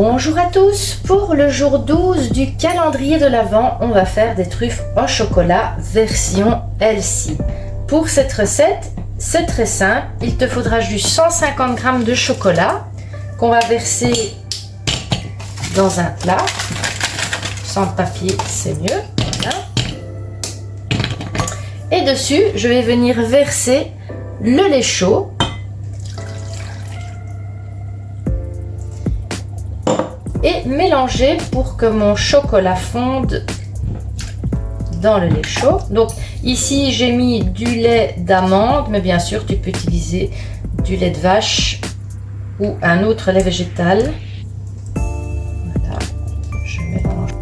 Bonjour à tous, pour le jour 12 du calendrier de l'Avent, on va faire des truffes au chocolat version Elsie. Pour cette recette, c'est très simple, il te faudra juste 150 g de chocolat qu'on va verser dans un plat. Sans papier, c'est mieux. Voilà. Et dessus, je vais venir verser le lait chaud. Et mélanger pour que mon chocolat fonde dans le lait chaud. Donc ici j'ai mis du lait d'amande, mais bien sûr tu peux utiliser du lait de vache ou un autre lait végétal. Voilà, je mélange.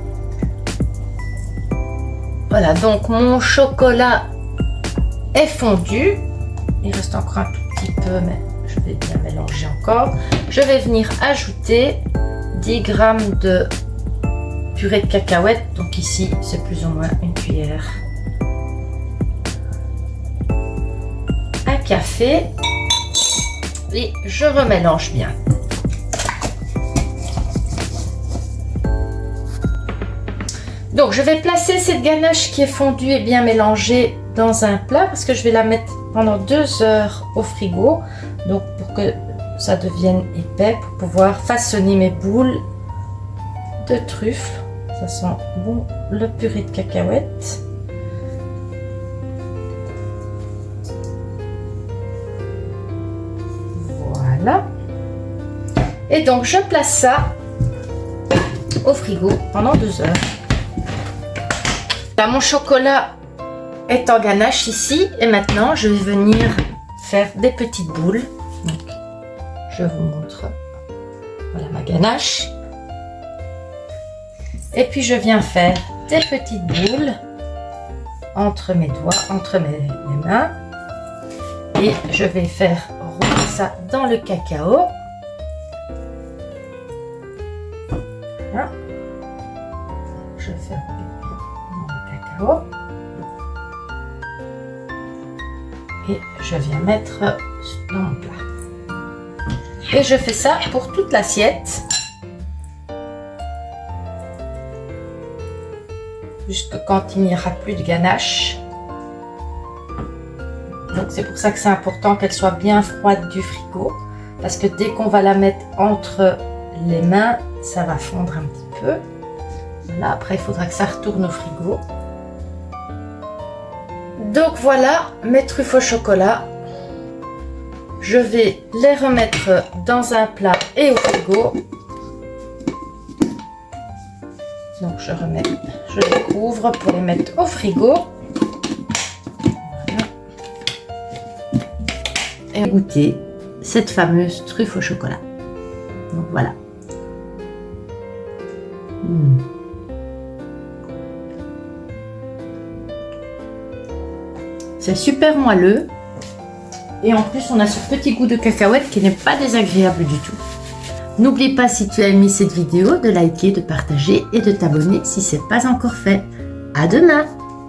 Voilà, donc mon chocolat est fondu. Il reste encore un tout petit peu, mais je vais bien mélanger encore. Je vais venir ajouter 10 g de purée de cacahuètes, donc ici c'est plus ou moins une cuillère à café, et je remélange bien. Donc je vais placer cette ganache qui est fondue et bien mélangée dans un plat parce que je vais la mettre pendant 2 heures au frigo, donc pour que ça devienne épais, pour pouvoir façonner mes boules de truffes. Ça sent bon le purée de cacahuètes. Voilà. Et donc je place ça au frigo pendant 2 heures. Là, mon chocolat est en ganache ici, et maintenant je vais venir faire des petites boules. Donc, je vous montre, voilà ma ganache. Et puis je viens faire des petites boules entre mes doigts, entre mes mains. Et je vais faire rouler ça dans le cacao. Voilà. Je fais rouler dans le cacao. Et je viens mettre dans mon plat. Et je fais ça pour toute l'assiette. Jusque quand il n'y aura plus de ganache. Donc c'est pour ça que c'est important qu'elle soit bien froide du frigo. Parce que dès qu'on va la mettre entre les mains, ça va fondre un petit peu. Voilà, après il faudra que ça retourne au frigo. Donc voilà mes truffes au chocolat. Je vais les remettre dans un plat et au frigo. Donc je les couvre pour les mettre au frigo. Voilà. Et goûter cette fameuse truffe au chocolat. Donc voilà. C'est super moelleux. Et en plus, on a ce petit goût de cacahuète qui n'est pas désagréable du tout. N'oublie pas, si tu as aimé cette vidéo, de liker, de partager et de t'abonner si ce n'est pas encore fait. À demain!